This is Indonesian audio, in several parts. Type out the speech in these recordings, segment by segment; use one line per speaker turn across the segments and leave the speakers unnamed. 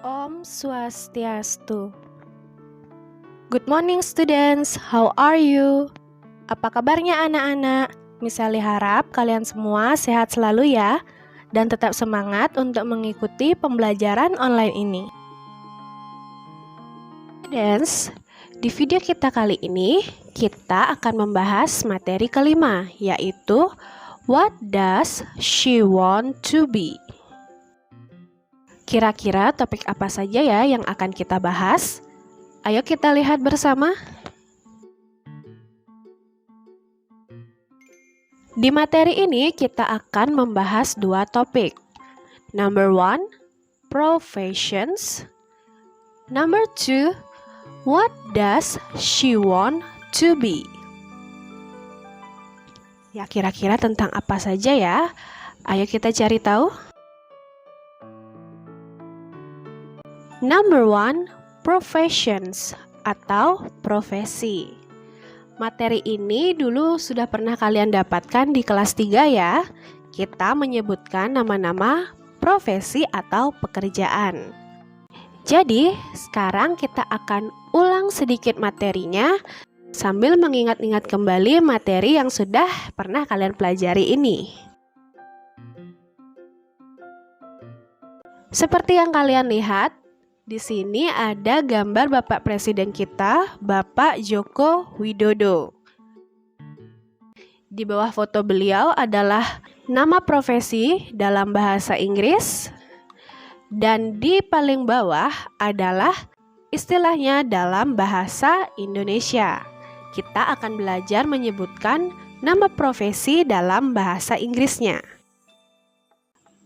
Om Swastiastu. Good morning students, how are you? Apa kabarnya anak-anak? Misali harap kalian semua sehat selalu ya, dan tetap semangat untuk mengikuti pembelajaran online ini. Students, di video kita kali ini, kita akan membahas materi kelima, yaitu What does she want to be? Kira-kira topik apa saja ya yang akan kita bahas? Ayo kita lihat bersama. Di materi ini kita akan membahas dua topik. Number 1, professions. Number 2, what does she want to be? Ya, kira-kira tentang apa saja ya? Ayo kita cari tahu. Number 1, professions atau profesi. Materi ini dulu sudah pernah kalian dapatkan di kelas 3 ya. Kita menyebutkan nama-nama profesi atau pekerjaan. Jadi, sekarang kita akan ulang sedikit materinya sambil mengingat-ingat kembali materi yang sudah pernah kalian pelajari ini. Seperti yang kalian lihat, di sini ada gambar Bapak Presiden kita, Bapak Joko Widodo. Di bawah foto beliau adalah nama profesi dalam bahasa Inggris, dan di paling bawah adalah istilahnya dalam bahasa Indonesia. Kita akan belajar menyebutkan nama profesi dalam bahasa Inggrisnya.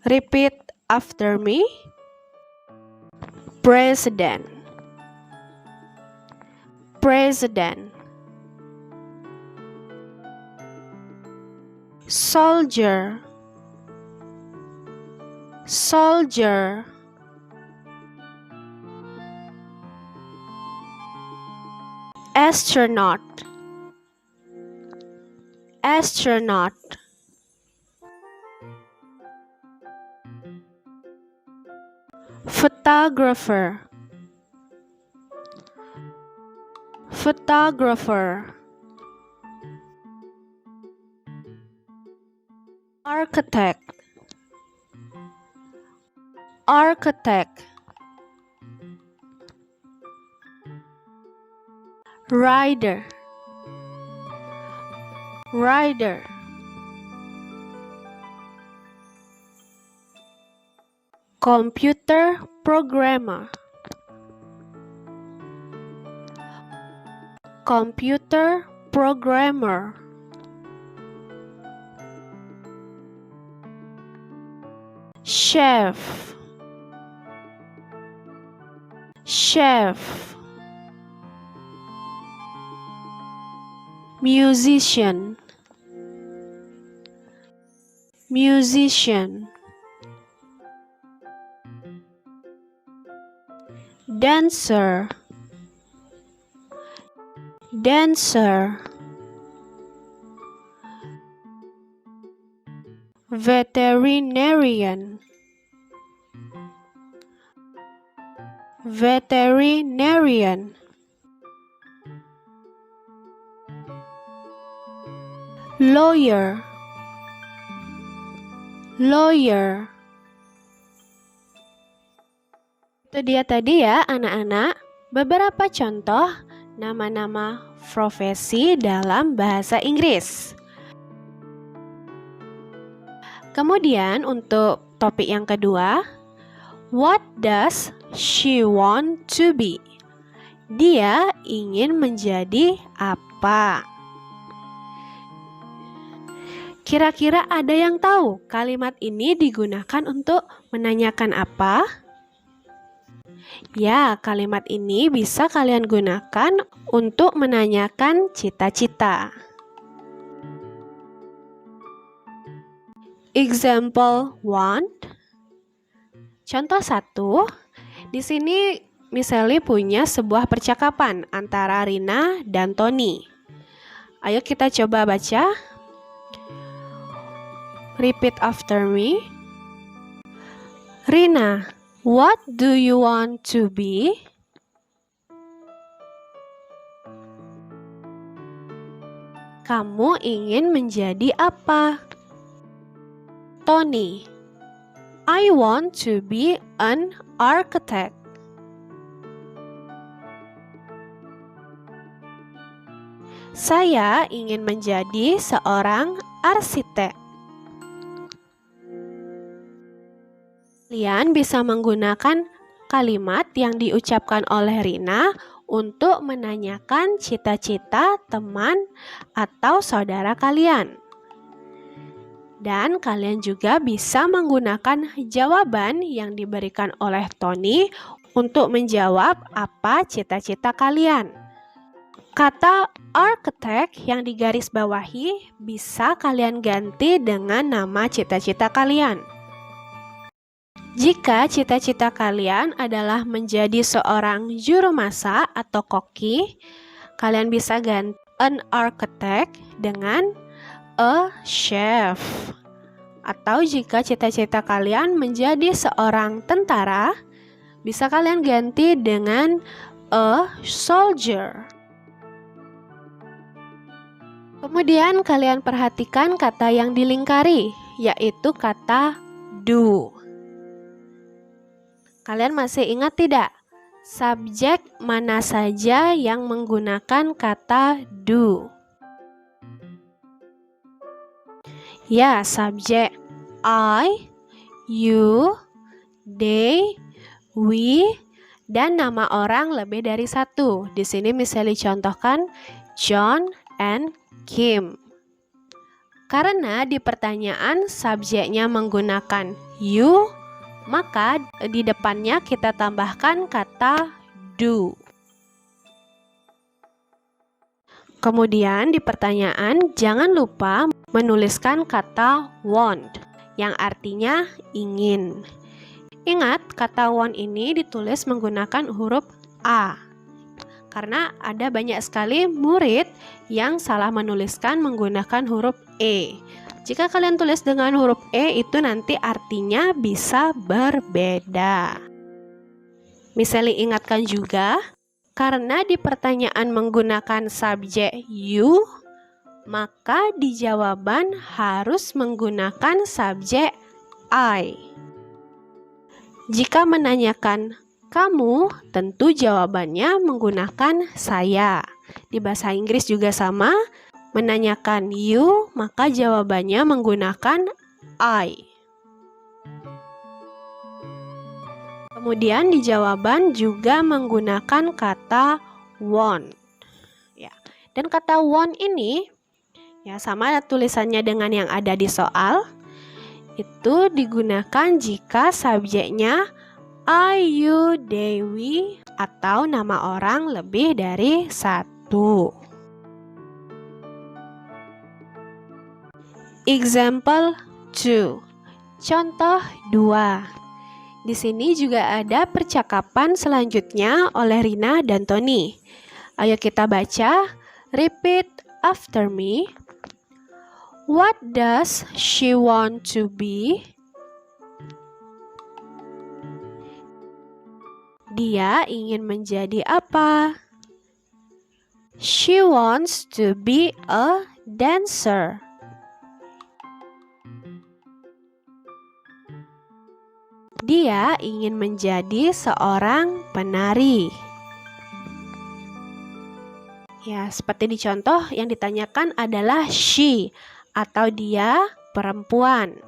Repeat after me. President, President. Soldier, Soldier. Astronaut, Astronaut. Photographer, Photographer. Architect, Architect. Rider, Rider. Computer programmer, Computer programmer. Chef, Chef. Musician, Musician. Dancer, Dancer. Veterinarian, Veterinarian. Lawyer, Lawyer. Itu dia tadi ya anak-anak, beberapa contoh nama-nama profesi dalam bahasa Inggris. Kemudian untuk topik yang kedua, what does she want to be? Dia ingin menjadi apa? Kira-kira ada yang tahu kalimat ini digunakan untuk menanyakan apa? Ya, kalimat ini bisa kalian gunakan untuk menanyakan cita-cita. Example 1. Contoh 1. Di sini Miss Sally punya sebuah percakapan antara Rina dan Tony. Ayo kita coba baca. Repeat after me. Rina, What do you want to be? Kamu ingin menjadi apa? Tony, I want to be an architect. Saya ingin menjadi seorang arsitek. Kalian bisa menggunakan kalimat yang diucapkan oleh Rina untuk menanyakan cita-cita teman atau saudara kalian. Dan kalian juga bisa menggunakan jawaban yang diberikan oleh Tony untuk menjawab apa cita-cita kalian. Kata architect yang digaris bawahi bisa kalian ganti dengan nama cita-cita kalian. Jika cita-cita kalian adalah menjadi seorang juru masak atau koki, kalian bisa ganti an architect dengan a chef. Atau jika cita-cita kalian menjadi seorang tentara, bisa kalian ganti dengan a soldier. Kemudian kalian perhatikan kata yang dilingkari, yaitu kata do. Kalian masih ingat tidak? Subjek mana saja yang menggunakan kata do? Ya, subjek I, you, they, we, dan nama orang lebih dari satu. Di sini misalnya dicontohkan John and Kim. Karena di pertanyaan subjeknya menggunakan you, maka di depannya kita tambahkan kata do. Kemudian di pertanyaan jangan lupa menuliskan kata want yang artinya ingin. Ingat, kata want ini ditulis menggunakan huruf A. Karena ada banyak sekali murid yang salah menuliskan menggunakan huruf E. Jika kalian tulis dengan huruf E, itu nanti artinya bisa berbeda. Misalnya ingatkan juga, karena di pertanyaan menggunakan subjek you, maka di jawaban harus menggunakan subjek I. Jika menanyakan kamu, tentu jawabannya menggunakan saya. Di bahasa Inggris juga sama. Menanyakan you, maka jawabannya menggunakan I. Kemudian di jawaban juga menggunakan kata want. Ya. Dan kata want ini ya sama tulisannya dengan yang ada di soal. Itu digunakan jika subjeknya I, you, they, we, atau nama orang lebih dari satu. Example 2. Contoh 2. Di sini juga ada percakapan selanjutnya oleh Rina dan Tony. Ayo kita baca. Repeat after me. What does she want to be? Dia ingin menjadi apa? She wants to be a dancer. Dia ingin menjadi seorang penari. Ya, seperti di contoh yang ditanyakan adalah she atau dia perempuan.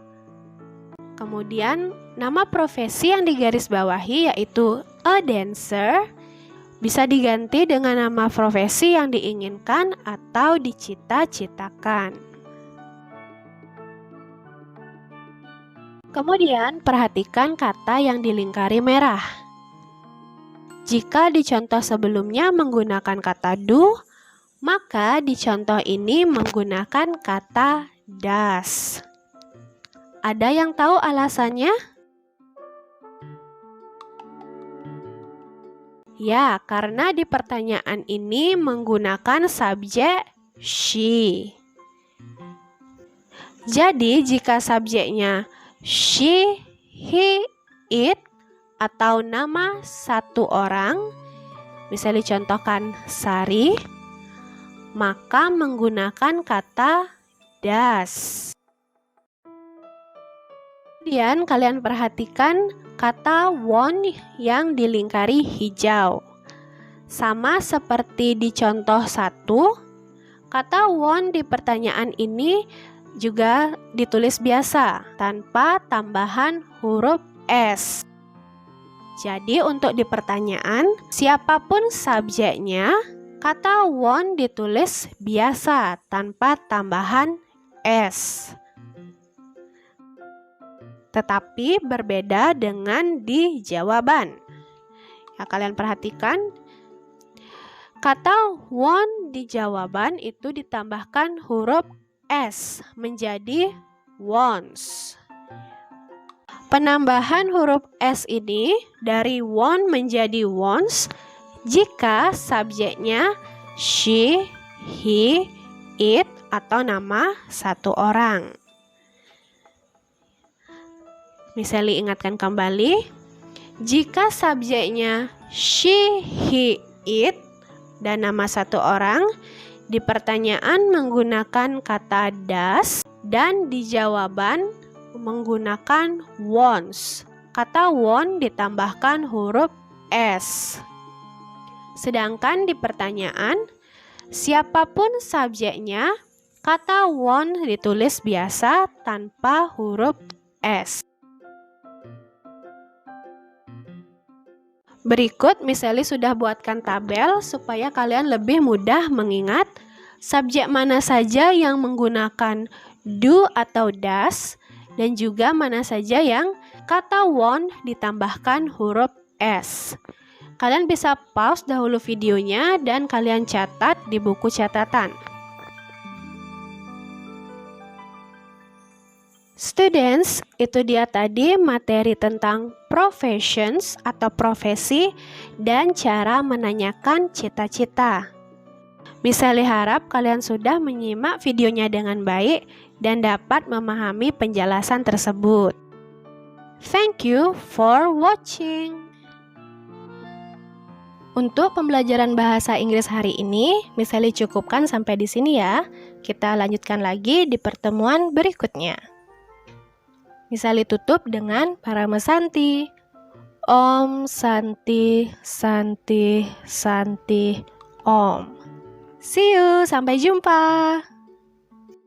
Kemudian nama profesi yang digarisbawahi yaitu a dancer bisa diganti dengan nama profesi yang diinginkan atau dicita-citakan. Kemudian perhatikan kata yang dilingkari merah. Jika di contoh sebelumnya menggunakan kata do, maka di contoh ini menggunakan kata does. Ada yang tahu alasannya? Ya, karena di pertanyaan ini menggunakan subjek she. Jadi jika subjeknya she, he, it, atau nama satu orang, misalnya contohkan Sari, maka menggunakan kata das. Kemudian kalian perhatikan kata won yang dilingkari hijau. Sama seperti di contoh 1, kata won di pertanyaan ini juga ditulis biasa tanpa tambahan huruf S. Jadi untuk di pertanyaan, siapapun subjeknya, kata won ditulis biasa tanpa tambahan S. Tetapi berbeda dengan di jawaban. Ya, kalian perhatikan, kata won di jawaban itu ditambahkan huruf S menjadi wons. Penambahan huruf S ini dari won menjadi wons jika subjeknya she, he, it atau nama satu orang. Misalnya ingatkan kembali, jika subjeknya she, he, it dan nama satu orang, di pertanyaan menggunakan kata das dan di jawaban menggunakan wons. Kata won ditambahkan huruf S. Sedangkan di pertanyaan, siapapun subjeknya, kata won ditulis biasa tanpa huruf S. Berikut misalnya sudah buatkan tabel supaya kalian lebih mudah mengingat subjek mana saja yang menggunakan do atau das dan juga mana saja yang kata won ditambahkan huruf S. Kalian bisa pause dahulu videonya dan kalian catat di buku catatan. Students, itu dia tadi materi tentang professions atau profesi dan cara menanyakan cita-cita. Misalnya harap kalian sudah menyimak videonya dengan baik dan dapat memahami penjelasan tersebut. Thank you for watching. Untuk pembelajaran bahasa Inggris hari ini, misalnya cukupkan sampai di sini ya. Kita lanjutkan lagi di pertemuan berikutnya. Misalnya tutup dengan Parama Santi. Om Santi Santi Santi Om. See you, sampai jumpa.